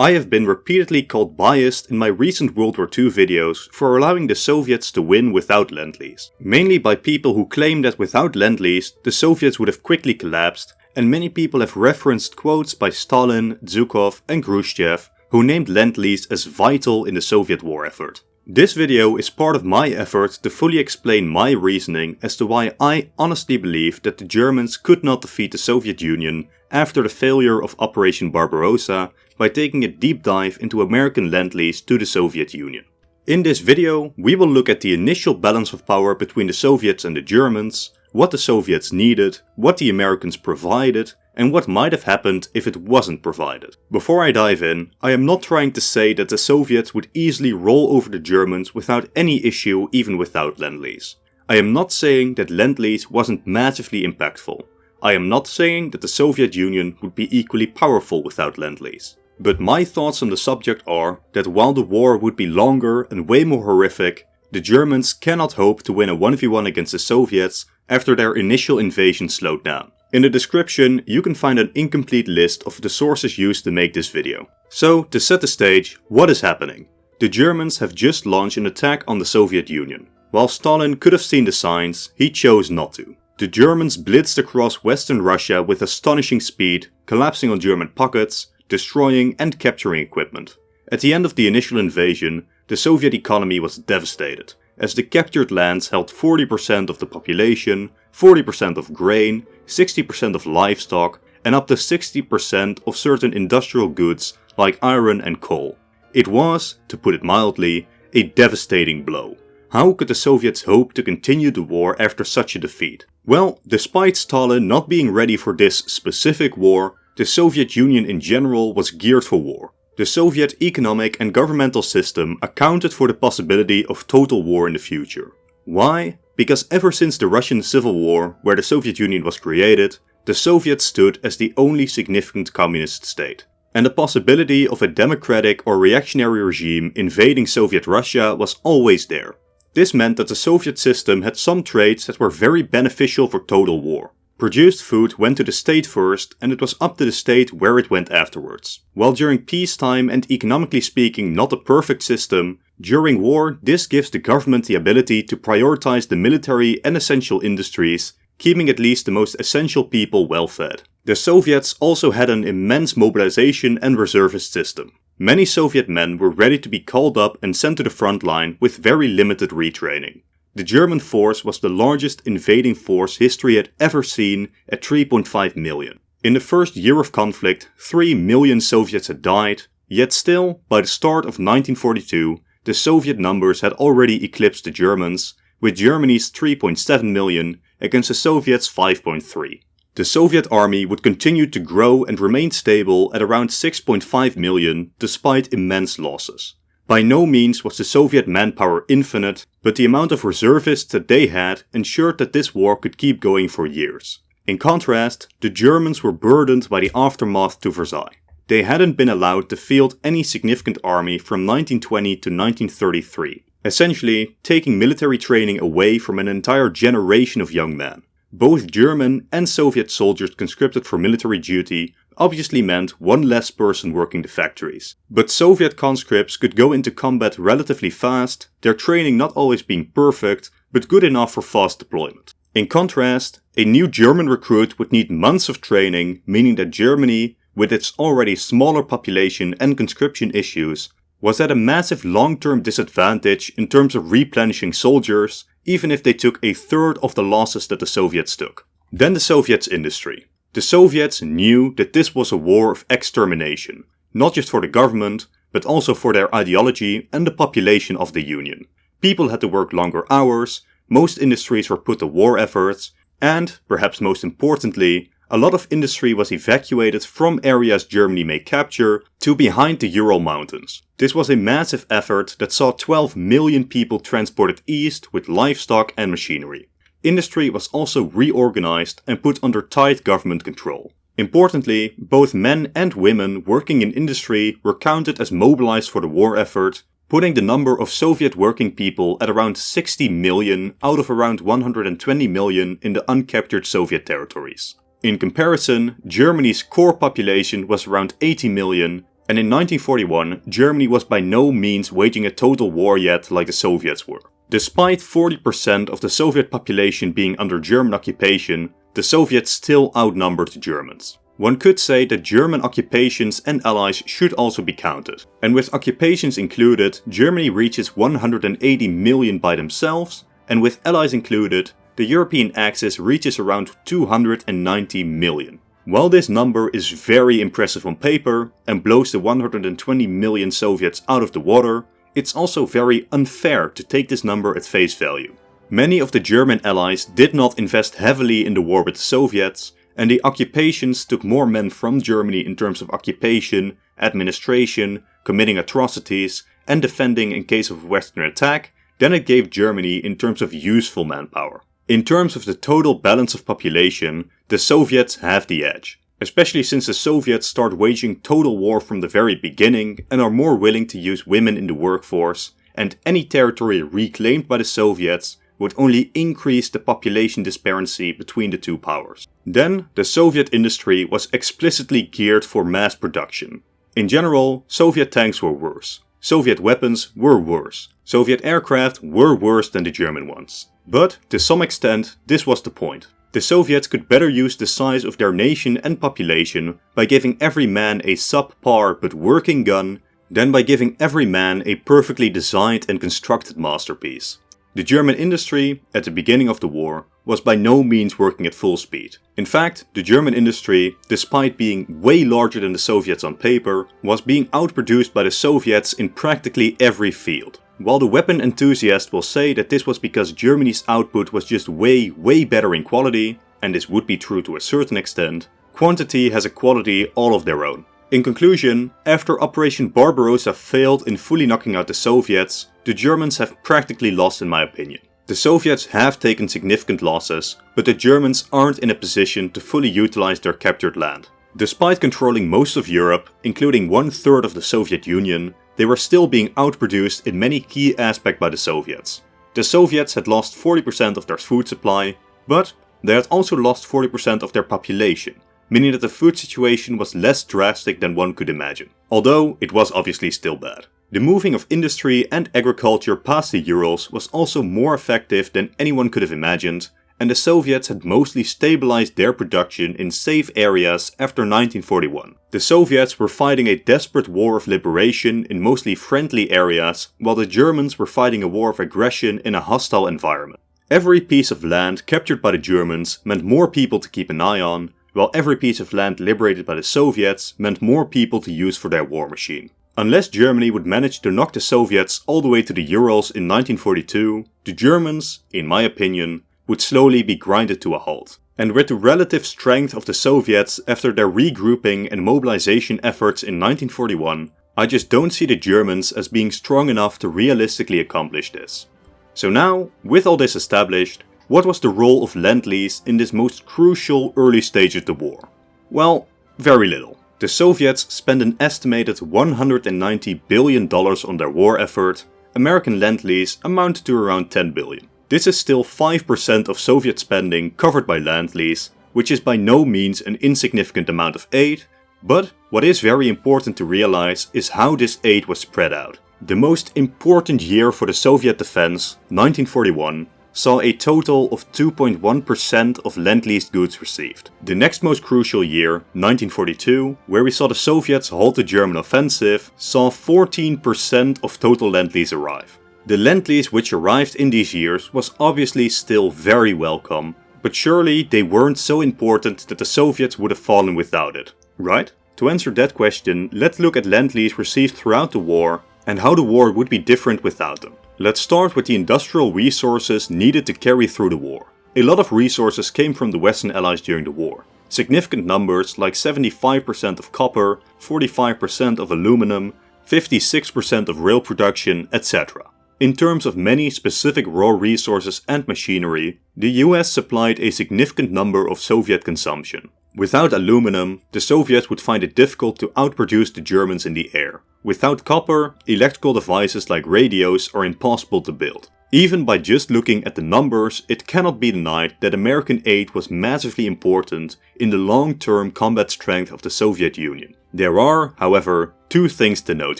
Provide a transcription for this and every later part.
I have been repeatedly called biased in my recent World War II videos for allowing the Soviets to win without Lend-Lease, mainly by people who claim that without Lend-Lease the Soviets would have quickly collapsed, and many people have referenced quotes by Stalin, Zhukov and Khrushchev who named Lend-Lease as vital in the Soviet war effort. This video is part of my effort to fully explain my reasoning as to why I honestly believe that the Germans could not defeat the Soviet Union after the failure of Operation Barbarossa by taking a deep dive into American Lend-Lease to the Soviet Union. In this video, we will look at the initial balance of power between the Soviets and the Germans, what the Soviets needed, what the Americans provided, and what might have happened if it wasn't provided. Before I dive in, I am not trying to say that the Soviets would easily roll over the Germans without any issue even without Lend-Lease. I am not saying that Lend-Lease wasn't massively impactful. I am not saying that the Soviet Union would be equally powerful without Lend-Lease. But my thoughts on the subject are that while the war would be longer and way more horrific, the Germans cannot hope to win a 1v1 against the Soviets after their initial invasion slowed down. In the description you can find an incomplete list of the sources used to make this video. So, to set the stage, what is happening? The Germans have just launched an attack on the Soviet Union. While Stalin could have seen the signs, he chose not to. The Germans blitzed across Western Russia with astonishing speed, collapsing on German pockets, destroying and capturing equipment. At the end of the initial invasion, the Soviet economy was devastated, as the captured lands held 40% of the population, 40% of grain, 60% of livestock, and up to 60% of certain industrial goods like iron and coal. It was, to put it mildly, a devastating blow. How could the Soviets hope to continue the war after such a defeat? Well, despite Stalin not being ready for this specific war, the Soviet Union in general was geared for war. The Soviet economic and governmental system accounted for the possibility of total war in the future. Why? Because ever since the Russian Civil War, where the Soviet Union was created, the Soviets stood as the only significant communist state. And the possibility of a democratic or reactionary regime invading Soviet Russia was always there. This meant that the Soviet system had some traits that were very beneficial for total war. Produced food went to the state first, and it was up to the state where it went afterwards. While during peacetime and economically speaking not a perfect system, during war this gives the government the ability to prioritize the military and essential industries, keeping at least the most essential people well fed. The Soviets also had an immense mobilization and reservist system. Many Soviet men were ready to be called up and sent to the front line with very limited retraining. The German force was the largest invading force history had ever seen at 3.5 million. In the first year of conflict, 3 million Soviets had died, yet still, by the start of 1942, the Soviet numbers had already eclipsed the Germans, with Germany's 3.7 million against the Soviets' 5.3. The Soviet army would continue to grow and remain stable at around 6.5 million despite immense losses. By no means was the Soviet manpower infinite, but the amount of reservists that they had ensured that this war could keep going for years. In contrast, the Germans were burdened by the aftermath to Versailles. They hadn't been allowed to field any significant army from 1920 to 1933, essentially taking military training away from an entire generation of young men. Both German and Soviet soldiers conscripted for military duty obviously meant one less person working the factories. But Soviet conscripts could go into combat relatively fast, their training not always being perfect, but good enough for fast deployment. In contrast, a new German recruit would need months of training, meaning that Germany, with its already smaller population and conscription issues, was at a massive long-term disadvantage in terms of replenishing soldiers, even if they took a third of the losses that the Soviets took. Then the Soviets' industry. The Soviets knew that this was a war of extermination, not just for the government, but also for their ideology and the population of the Union. People had to work longer hours, most industries were put to war efforts, and, perhaps most importantly, a lot of industry was evacuated from areas Germany may capture to behind the Ural Mountains. This was a massive effort that saw 12 million people transported east with livestock and machinery. Industry was also reorganized and put under tight government control. Importantly, both men and women working in industry were counted as mobilized for the war effort, putting the number of Soviet working people at around 60 million out of around 120 million in the uncaptured Soviet territories. In comparison, Germany's core population was around 80 million, And in 1941, Germany was by no means waging a total war yet like the Soviets were. Despite 40% of the Soviet population being under German occupation, the Soviets still outnumbered the Germans. One could say that German occupations and allies should also be counted. And with occupations included, Germany reaches 180 million by themselves, and with allies included, the European axis reaches around 290 million. While this number is very impressive on paper and blows the 120 million Soviets out of the water, it's also very unfair to take this number at face value. Many of the German allies did not invest heavily in the war with the Soviets, and the occupations took more men from Germany in terms of occupation, administration, committing atrocities, and defending in case of a Western attack than it gave Germany in terms of useful manpower. In terms of the total balance of population, the Soviets have the edge, especially since the Soviets start waging total war from the very beginning and are more willing to use women in the workforce, and any territory reclaimed by the Soviets would only increase the population disparity between the two powers. Then, the Soviet industry was explicitly geared for mass production. In general, Soviet tanks were worse. Soviet weapons were worse. Soviet aircraft were worse than the German ones. But, to some extent, this was the point. The Soviets could better use the size of their nation and population by giving every man a subpar but working gun than by giving every man a perfectly designed and constructed masterpiece. The German industry, at the beginning of the war, was by no means working at full speed. In fact, the German industry, despite being way larger than the Soviets on paper, was being outproduced by the Soviets in practically every field. While the weapon enthusiast will say that this was because Germany's output was just way better in quality, and this would be true to a certain extent, quantity has a quality all of their own. In conclusion, after Operation Barbarossa failed in fully knocking out the Soviets, the Germans have practically lost in my opinion. The Soviets have taken significant losses, but the Germans aren't in a position to fully utilize their captured land. Despite controlling most of Europe, including 1/3 of the Soviet Union, they were still being outproduced in many key aspects by the Soviets. The Soviets had lost 40% of their food supply, but they had also lost 40% of their population, meaning that the food situation was less drastic than one could imagine, although it was obviously still bad. The moving of industry and agriculture past the Urals was also more effective than anyone could have imagined, and the Soviets had mostly stabilized their production in safe areas after 1941. The Soviets were fighting a desperate war of liberation in mostly friendly areas, while the Germans were fighting a war of aggression in a hostile environment. Every piece of land captured by the Germans meant more people to keep an eye on, while every piece of land liberated by the Soviets meant more people to use for their war machine. Unless Germany would manage to knock the Soviets all the way to the Urals in 1942, the Germans, in my opinion, would slowly be grinded to a halt. And with the relative strength of the Soviets after their regrouping and mobilization efforts in 1941, I just don't see the Germans as being strong enough to realistically accomplish this. So now, with all this established, what was the role of Lend-Lease in this most crucial early stage of the war? Well, very little. The Soviets spent an estimated $190 billion on their war effort. American Lend-Lease amounted to around $10 billion. This is still 5% of Soviet spending covered by Lend-Lease, which is by no means an insignificant amount of aid, but what is very important to realize is how this aid was spread out. The most important year for the Soviet defense, 1941, saw a total of 2.1% of Lend-Lease goods received. The next most crucial year, 1942, where we saw the Soviets halt the German offensive, saw 14% of total Lend-Lease arrive. The Lend-Lease which arrived in these years was obviously still very welcome, but surely they weren't so important that the Soviets would have fallen without it, right? To answer that question, let's look at Lend-Lease received throughout the war and how the war would be different without them. Let's start with the industrial resources needed to carry through the war. A lot of resources came from the Western Allies during the war. Significant numbers like 75% of copper, 45% of aluminum, 56% of rail production, etc. In terms of many specific raw resources and machinery, the US supplied a significant number of Soviet consumption. Without aluminum, the Soviets would find it difficult to outproduce the Germans in the air. Without copper, electrical devices like radios are impossible to build. Even by just looking at the numbers, it cannot be denied that American aid was massively important in the long-term combat strength of the Soviet Union. There are, however, two things to note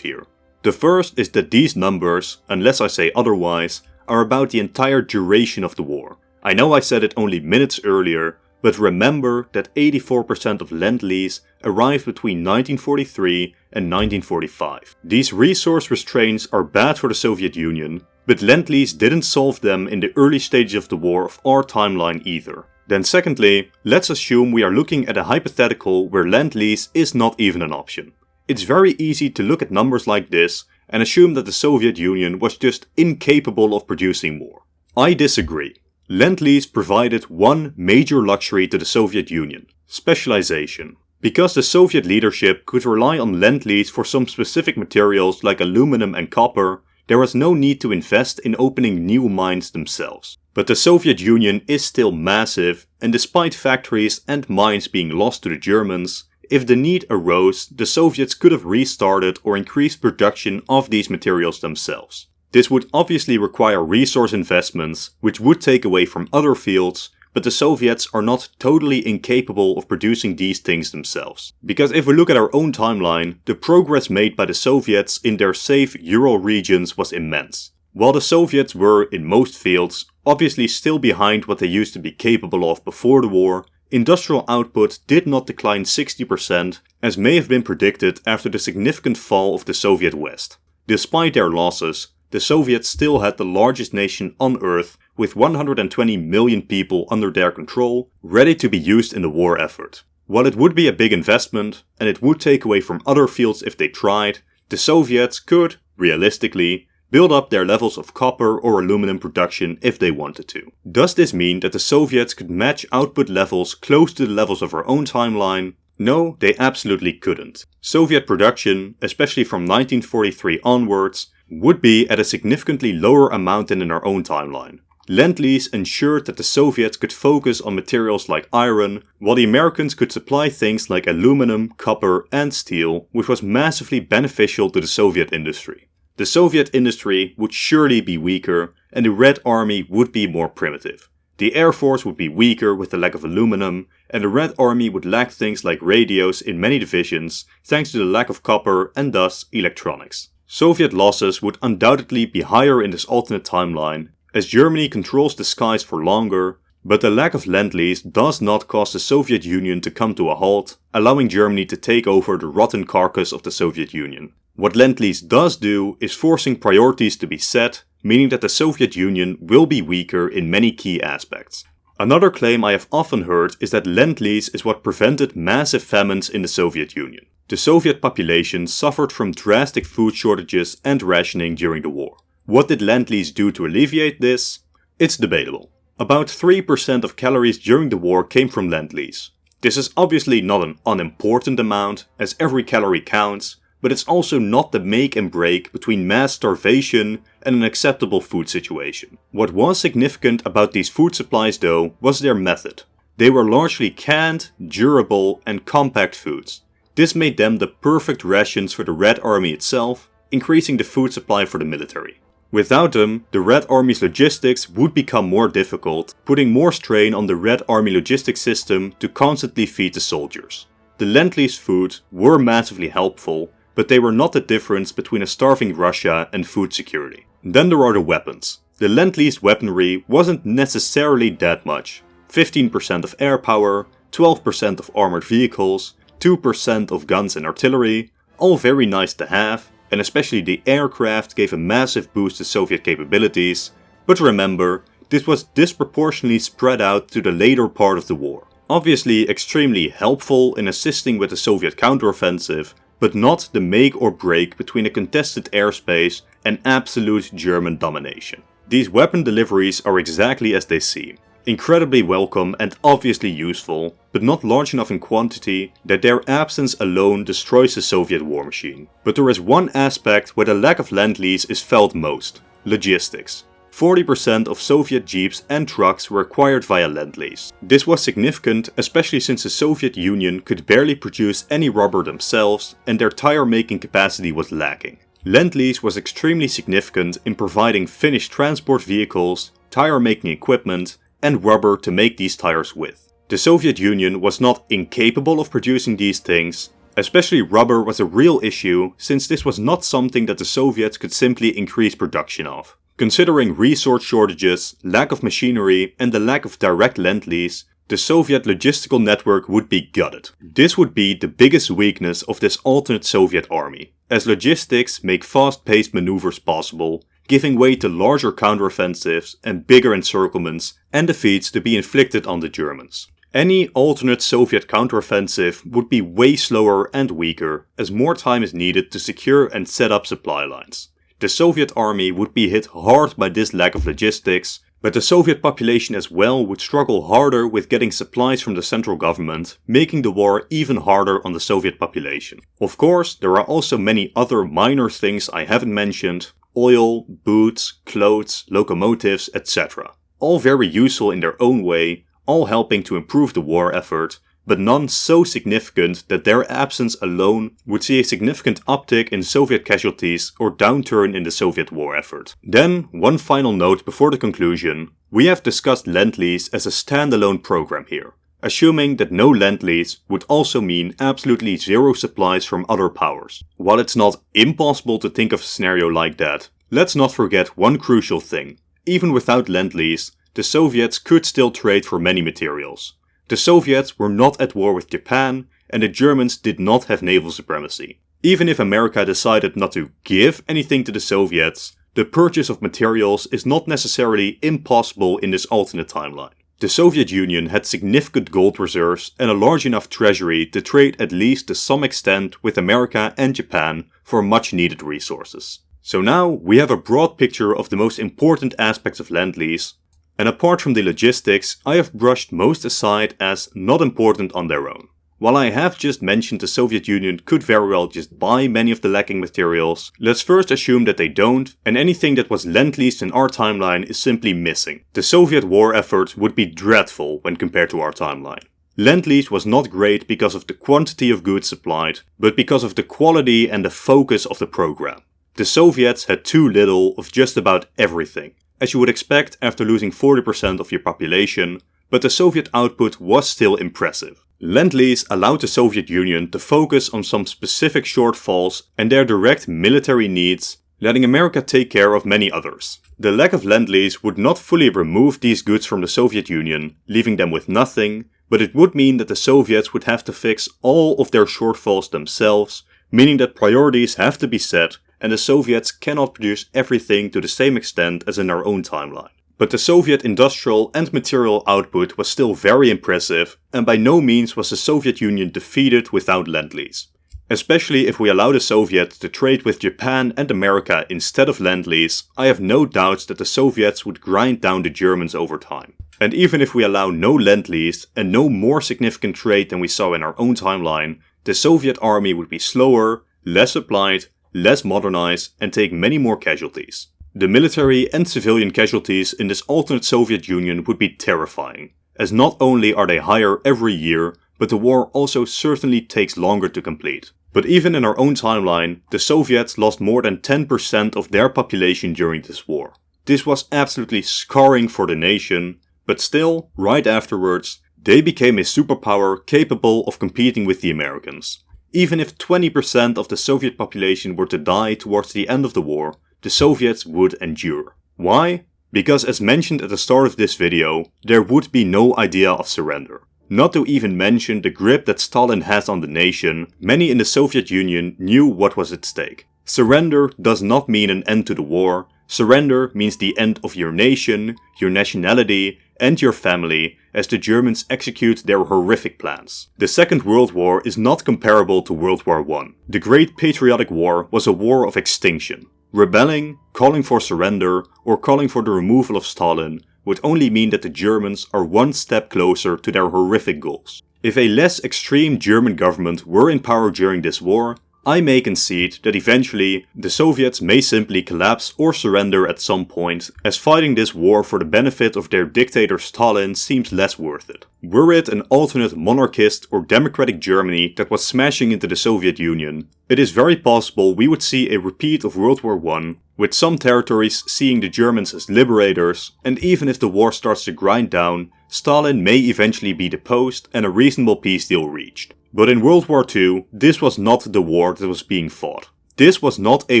here. The first is that these numbers, unless I say otherwise, are about the entire duration of the war. I know I said it only minutes earlier, but remember that 84% of Lend-Lease arrived between 1943 and 1945. These resource restraints are bad for the Soviet Union, but Lend-Lease didn't solve them in the early stages of the war of our timeline either. Then secondly, let's assume we are looking at a hypothetical where Lend-Lease is not even an option. It's very easy to look at numbers like this and assume that the Soviet Union was just incapable of producing more. I disagree. Lend-Lease provided one major luxury to the Soviet Union: specialization. Because the Soviet leadership could rely on Lend-Lease for some specific materials like aluminum and copper, there was no need to invest in opening new mines themselves. But the Soviet Union is still massive, and despite factories and mines being lost to the Germans, if the need arose, the Soviets could have restarted or increased production of these materials themselves. This would obviously require resource investments, which would take away from other fields, but the Soviets are not totally incapable of producing these things themselves. Because if we look at our own timeline, the progress made by the Soviets in their safe Ural regions was immense. While the Soviets were, in most fields, obviously still behind what they used to be capable of before the war, industrial output did not decline 60%, as may have been predicted after the significant fall of the Soviet West. Despite their losses, the Soviets still had the largest nation on Earth, with 120 million people under their control, ready to be used in the war effort. While it would be a big investment, and it would take away from other fields if they tried, the Soviets could, realistically, build up their levels of copper or aluminum production if they wanted to. Does this mean that the Soviets could match output levels close to the levels of our own timeline? No, they absolutely couldn't. Soviet production, especially from 1943 onwards, would be at a significantly lower amount than in our own timeline. Lend-Lease ensured that the Soviets could focus on materials like iron, while the Americans could supply things like aluminum, copper and steel, which was massively beneficial to the Soviet industry. The Soviet industry would surely be weaker, and the Red Army would be more primitive. The Air Force would be weaker with the lack of aluminum, and the Red Army would lack things like radios in many divisions, thanks to the lack of copper and thus electronics. Soviet losses would undoubtedly be higher in this alternate timeline, as Germany controls the skies for longer, but the lack of Lend-Lease does not cause the Soviet Union to come to a halt, allowing Germany to take over the rotten carcass of the Soviet Union. What Lend-Lease does do is forcing priorities to be set, meaning that the Soviet Union will be weaker in many key aspects. Another claim I have often heard is that Lend-Lease is what prevented massive famines in the Soviet Union. The Soviet population suffered from drastic food shortages and rationing during the war. What did Lend-Lease do to alleviate this? It's debatable. About 3% of calories during the war came from Lend-Lease. This is obviously not an unimportant amount, as every calorie counts, but it's also not the make and break between mass starvation and an acceptable food situation. What was significant about these food supplies though was their method. They were largely canned, durable and compact foods. This made them the perfect rations for the Red Army itself, increasing the food supply for the military. Without them, the Red Army's logistics would become more difficult, putting more strain on the Red Army logistics system to constantly feed the soldiers. The Lend-Lease foods were massively helpful, but they were not the difference between a starving Russia and food security. Then there are the weapons. The Lend-Lease weaponry wasn't necessarily that much. 15% of air power, 12% of armored vehicles, 2% of guns and artillery, all very nice to have, and especially the aircraft gave a massive boost to Soviet capabilities, but remember, this was disproportionately spread out to the later part of the war. Obviously extremely helpful in assisting with the Soviet counteroffensive, but not the make or break between a contested airspace and absolute German domination. These weapon deliveries are exactly as they seem. Incredibly welcome and obviously useful, but not large enough in quantity that their absence alone destroys the Soviet war machine. But there is one aspect where the lack of Lend-Lease is felt most: logistics. 40% of Soviet jeeps and trucks were acquired via Lend-Lease. This was significant, especially since the Soviet Union could barely produce any rubber themselves and their tire making capacity was lacking. Lend-Lease was extremely significant in providing finished transport vehicles, tire making equipment, and rubber to make these tires with. The Soviet Union was not incapable of producing these things. Especially rubber was a real issue, since this was not something that the Soviets could simply increase production of. Considering resource shortages, lack of machinery, and the lack of direct Lend-Lease, the Soviet logistical network would be gutted. This would be the biggest weakness of this alternate Soviet army, as logistics make fast-paced maneuvers possible, giving way to larger counteroffensives and bigger encirclements and defeats to be inflicted on the Germans. Any alternate Soviet counteroffensive would be way slower and weaker, as more time is needed to secure and set up supply lines. The Soviet army would be hit hard by this lack of logistics, but the Soviet population as well would struggle harder with getting supplies from the central government, making the war even harder on the Soviet population. Of course, there are also many other minor things I haven't mentioned: oil, boots, clothes, locomotives, etc. All very useful in their own way, all helping to improve the war effort, but none so significant that their absence alone would see a significant uptick in Soviet casualties or downturn in the Soviet war effort. Then, one final note before the conclusion: we have discussed Lend-Lease as a standalone program here, assuming that no Lend-Lease would also mean absolutely zero supplies from other powers. While it's not impossible to think of a scenario like that, let's not forget one crucial thing: even without Lend-Lease, the Soviets could still trade for many materials. The Soviets were not at war with Japan, and the Germans did not have naval supremacy. Even if America decided not to give anything to the Soviets, the purchase of materials is not necessarily impossible in this alternate timeline. The Soviet Union had significant gold reserves and a large enough treasury to trade at least to some extent with America and Japan for much needed resources. So now we have a broad picture of the most important aspects of Lend-Lease, and apart from the logistics, I have brushed most aside as not important on their own. While I have just mentioned the Soviet Union could very well just buy many of the lacking materials, let's first assume that they don't, and anything that was Lend-Leased in our timeline is simply missing. The Soviet war effort would be dreadful when compared to our timeline. Lend-Lease was not great because of the quantity of goods supplied, but because of the quality and the focus of the program. The Soviets had too little of just about everything, as you would expect after losing 40% of your population, but the Soviet output was still impressive. Lend-Lease allowed the Soviet Union to focus on some specific shortfalls and their direct military needs, letting America take care of many others. The lack of Lend-Lease would not fully remove these goods from the Soviet Union, leaving them with nothing, but it would mean that the Soviets would have to fix all of their shortfalls themselves, meaning that priorities have to be set, and the Soviets cannot produce everything to the same extent as in our own timeline. But the Soviet industrial and material output was still very impressive, and by no means was the Soviet Union defeated without Lend-Lease. Especially if we allow the Soviets to trade with Japan and America instead of Lend-Lease, I have no doubts that the Soviets would grind down the Germans over time. And even if we allow no Lend-Lease and no more significant trade than we saw in our own timeline, the Soviet army would be slower, less supplied, less modernized, and take many more casualties. The military and civilian casualties in this alternate Soviet Union would be terrifying, as not only are they higher every year, but the war also certainly takes longer to complete. But even in our own timeline, the Soviets lost more than 10% of their population during this war. This was absolutely scarring for the nation, but still, right afterwards, they became a superpower capable of competing with the Americans. Even if 20% of the Soviet population were to die towards the end of the war, the Soviets would endure. Why? Because as mentioned at the start of this video, there would be no idea of surrender. Not to even mention the grip that Stalin has on the nation, many in the Soviet Union knew what was at stake. Surrender does not mean an end to the war. Surrender means the end of your nation, your nationality, and your family as the Germans execute their horrific plans. The Second World War is not comparable to World War I. The Great Patriotic War was a war of extinction. Rebelling, calling for surrender, or calling for the removal of Stalin would only mean that the Germans are one step closer to their horrific goals. If a less extreme German government were in power during this war, I may concede that eventually the Soviets may simply collapse or surrender at some point, as fighting this war for the benefit of their dictator Stalin seems less worth it. Were it an alternate monarchist or democratic Germany that was smashing into the Soviet Union, it is very possible we would see a repeat of World War I, with some territories seeing the Germans as liberators, and even if the war starts to grind down, Stalin may eventually be deposed and a reasonable peace deal reached. But in World War II, this was not the war that was being fought. This was not a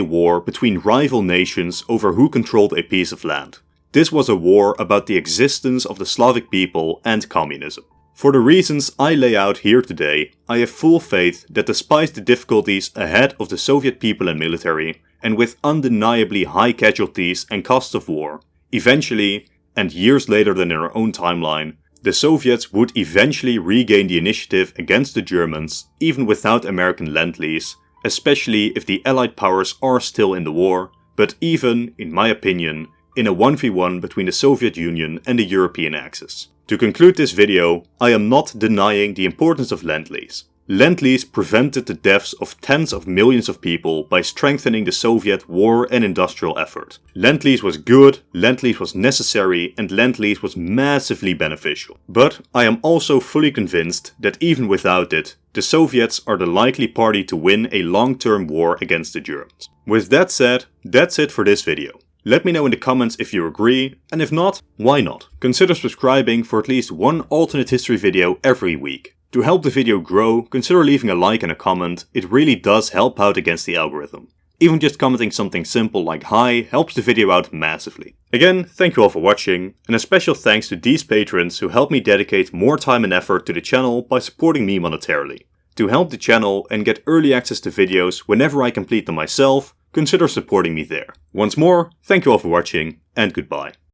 war between rival nations over who controlled a piece of land. This was a war about the existence of the Slavic people and communism. For the reasons I lay out here today, I have full faith that despite the difficulties ahead of the Soviet people and military, and with undeniably high casualties and costs of war, eventually, and years later than in our own timeline, the Soviets would eventually regain the initiative against the Germans, even without American Lend-Lease, especially if the Allied powers are still in the war, but even, in my opinion, in a 1v1 between the Soviet Union and the European Axis. To conclude this video, I am not denying the importance of Lend-Lease. Lend-Lease prevented the deaths of tens of millions of people by strengthening the Soviet war and industrial effort. Lend-Lease was good, Lend-Lease was necessary, and Lend-Lease was massively beneficial. But I am also fully convinced that even without it, the Soviets are the likely party to win a long-term war against the Germans. With that said, that's it for this video. Let me know in the comments if you agree, and if not, why not? Consider subscribing for at least one alternate history video every week. To help the video grow, consider leaving a like and a comment, it really does help out against the algorithm. Even just commenting something simple like hi helps the video out massively. Again, thank you all for watching, and a special thanks to these patrons who help me dedicate more time and effort to the channel by supporting me monetarily. To help the channel and get early access to videos whenever I complete them myself, consider supporting me there. Once more, thank you all for watching, and goodbye.